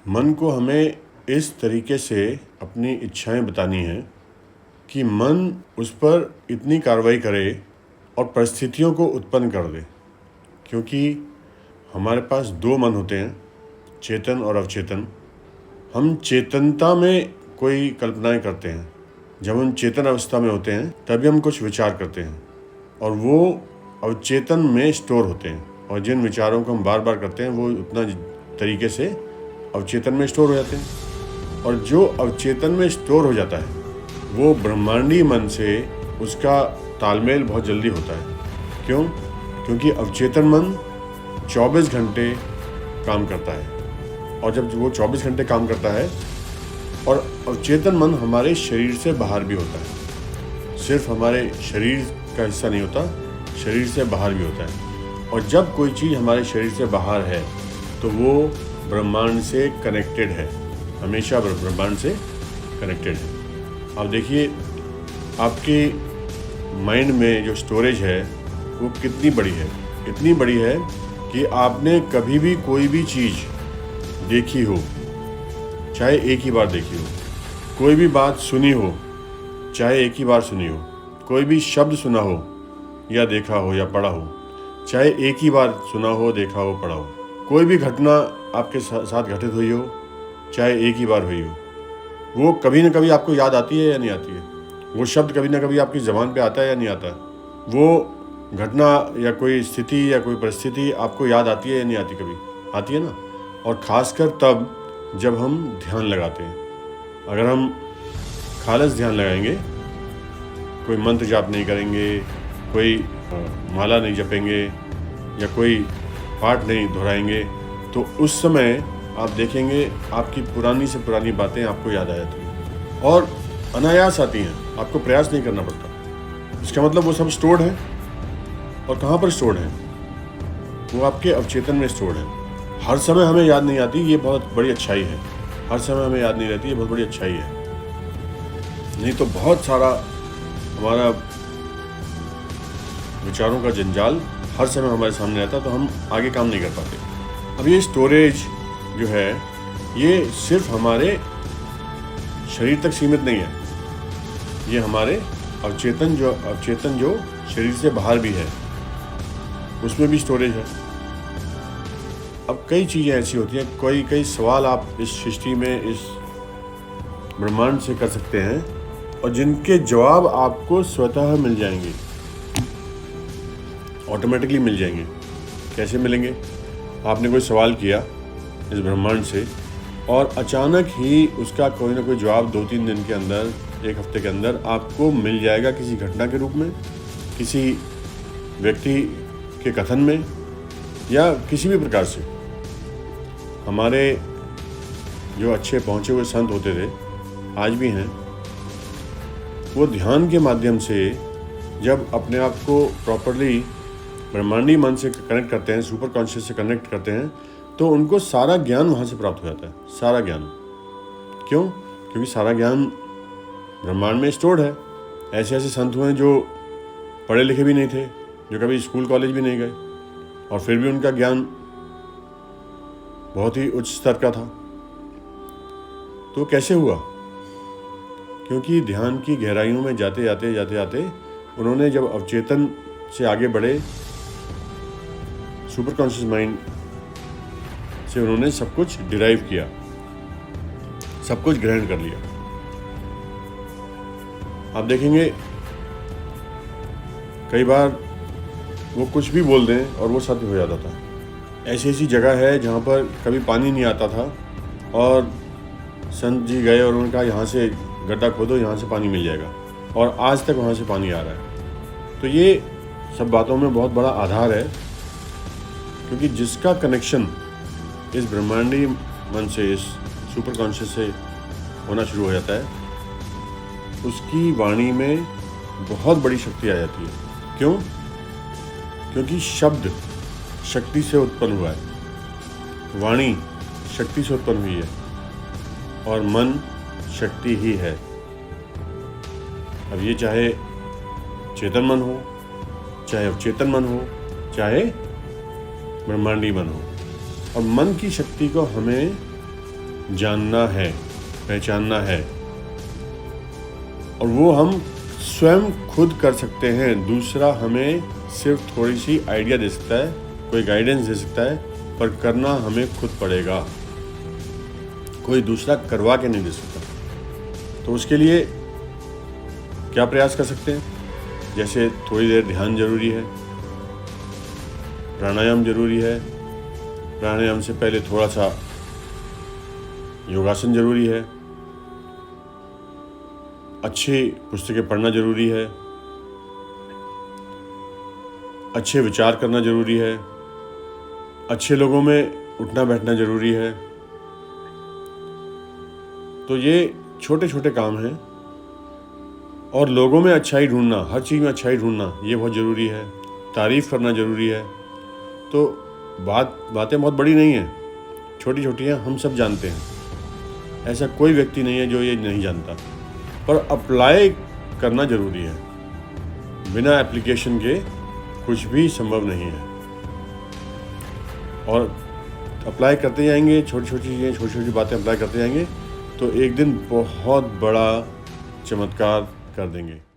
मन को हमें इस तरीके से अपनी इच्छाएं बतानी हैं कि मन उस पर इतनी कार्रवाई करे और परिस्थितियों को उत्पन्न कर दे। क्योंकि हमारे पास दो मन होते हैं, चेतन और अवचेतन। हम चेतनता में कोई कल्पनाएं करते हैं। जब हम चेतन अवस्था में होते हैं तभी हम कुछ विचार करते हैं और वो अवचेतन में स्टोर होते हैं, और जिन विचारों को हम बार बार करते हैं वो उतना तरीके से अवचेतन में स्टोर हो जाते हैं। और जो अवचेतन में स्टोर हो जाता है वो ब्रह्मांडीय मन से उसका तालमेल बहुत जल्दी होता है। क्यों? क्योंकि अवचेतन मन 24 घंटे काम करता है, और जब वो 24 घंटे काम करता है और अवचेतन मन हमारे शरीर से बाहर भी होता है, सिर्फ हमारे शरीर का हिस्सा नहीं होता, शरीर से बाहर भी होता है। और जब कोई चीज़ हमारे शरीर से बाहर है तो वो ब्रह्मांड से कनेक्टेड है, हमेशा ब्रह्मांड से कनेक्टेड है। अब देखिए, आपके माइंड में जो स्टोरेज है वो कितनी बड़ी है। इतनी बड़ी है कि आपने कभी भी कोई भी चीज़ देखी हो, चाहे एक ही बार देखी हो, कोई भी बात सुनी हो, चाहे एक ही बार सुनी हो, कोई भी शब्द सुना हो या देखा हो या पढ़ा हो, चाहे एक ही बार सुना हो, देखा हो, पढ़ा हो, कोई भी घटना आपके साथ घटित हुई हो, चाहे एक ही बार हुई हो, वो कभी ना कभी आपको याद आती है या नहीं आती है? वो शब्द कभी ना कभी आपकी ज़बान पे आता है या नहीं आता है? वो घटना या कोई स्थिति या कोई परिस्थिति आपको याद आती है या नहीं आती? कभी आती है ना। और ख़ासकर तब जब हम ध्यान लगाते हैं। अगर हम खालिस ध्यान लगाएंगे, कोई मंत्र जाप नहीं करेंगे, कोई माला नहीं जपेंगे या कोई पाठ नहीं दोहराएंगे, तो उस समय आप देखेंगे आपकी पुरानी से पुरानी बातें आपको याद आ जाती हैं और अनायास आती हैं, आपको प्रयास नहीं करना पड़ता। इसका मतलब वो सब स्टोर्ड है। और कहाँ पर स्टोर्ड है? वो आपके अवचेतन में स्टोर्ड है। हर समय हमें याद नहीं आती, ये बहुत बड़ी अच्छाई है। हर समय हमें याद नहीं रहती, ये बहुत बड़ी अच्छाई है। नहीं तो बहुत सारा हमारा विचारों का जंजाल हर समय हमारे सामने रहता, तो हम आगे काम नहीं कर पाते। अब ये स्टोरेज जो है ये सिर्फ हमारे शरीर तक सीमित नहीं है, ये हमारे अवचेतन जो शरीर से बाहर भी है, उसमें भी स्टोरेज है। अब कई चीज़ें ऐसी होती हैं, कई सवाल आप इस सृष्टि में, इस ब्रह्मांड से कर सकते हैं और जिनके जवाब आपको स्वतः मिल जाएंगे, ऑटोमेटिकली मिल जाएंगे। कैसे मिलेंगे? आपने कोई सवाल किया इस ब्रह्मांड से और अचानक ही उसका कोई ना कोई जवाब 2-3 दिन के अंदर, 1 हफ्ते के अंदर आपको मिल जाएगा, किसी घटना के रूप में, किसी व्यक्ति के कथन में या किसी भी प्रकार से। हमारे जो अच्छे पहुँचे हुए संत होते थे, आज भी हैं, वो ध्यान के माध्यम से जब अपने आप को प्रॉपरली ब्रह्मांडीय मन से कनेक्ट करते हैं, सुपर कॉन्शियस से कनेक्ट करते हैं, तो उनको सारा ज्ञान वहाँ से प्राप्त हो जाता है। सारा ज्ञान। क्यों? क्योंकि सारा ज्ञान ब्रह्मांड में स्टोर्ड है। ऐसे ऐसे संत हुए जो पढ़े लिखे भी नहीं थे, जो कभी स्कूल कॉलेज भी नहीं गए, और फिर भी उनका ज्ञान बहुत ही उच्च स्तर का था। तो कैसे हुआ? क्योंकि ध्यान की गहराइयों में जाते जाते उन्होंने जब अवचेतन से आगे बढ़े, सुपर कॉन्शियस माइंड से उन्होंने सब कुछ डिराइव किया, सब कुछ ग्रहण कर लिया। आप देखेंगे कई बार वो कुछ भी बोल दें और वो सत्य हो जाता था। ऐसी ऐसी जगह है जहाँ पर कभी पानी नहीं आता था और संत जी गए और उन्होंने कहा यहाँ से गड्ढा खोदो, यहाँ से पानी मिल जाएगा, और आज तक वहाँ से पानी आ रहा है। तो ये सब बातों में बहुत बड़ा आधार है, क्योंकि जिसका कनेक्शन इस ब्रह्मांडीय मन से, इस सुपर कॉन्शियस से होना शुरू हो जाता है, उसकी वाणी में बहुत बड़ी शक्ति आ जाती है। क्यों? क्योंकि शब्द शक्ति से उत्पन्न हुआ है, वाणी शक्ति से उत्पन्न हुई है, और मन शक्ति ही है। अब ये चाहे चेतन मन हो, चाहे अवचेतन मन हो, चाहे ब्रह्मांडीय मन हो, और मन की शक्ति को हमें जानना है, पहचानना है, और वो हम स्वयं खुद कर सकते हैं। दूसरा हमें सिर्फ थोड़ी सी आइडिया दे सकता है, कोई गाइडेंस दे सकता है, पर करना हमें खुद पड़ेगा। कोई दूसरा करवा के नहीं दे सकता। तो उसके लिए क्या प्रयास कर सकते हैं? जैसे थोड़ी देर ध्यान जरूरी है, प्राणायाम जरूरी है, प्राणायाम से पहले थोड़ा सा योगासन जरूरी है, अच्छी पुस्तकें पढ़ना जरूरी है, अच्छे विचार करना जरूरी है, अच्छे लोगों में उठना बैठना जरूरी है। तो ये छोटे छोटे काम हैं। और लोगों में अच्छाई ढूंढना, हर चीज़ में अच्छाई ढूंढना, ये बहुत ज़रूरी है। तारीफ़ करना ज़रूरी है। तो बातें बहुत बड़ी नहीं हैं, छोटी छोटी हैं, हम सब जानते हैं। ऐसा कोई व्यक्ति नहीं है जो ये नहीं जानता, पर अप्लाई करना ज़रूरी है। बिना एप्लीकेशन के कुछ भी संभव नहीं है। और अप्लाई करते जाएंगे, छोटी छोटी चीज़ें, छोटी छोटी बातें अप्लाई करते जाएंगे, तो एक दिन बहुत बड़ा चमत्कार कर देंगे।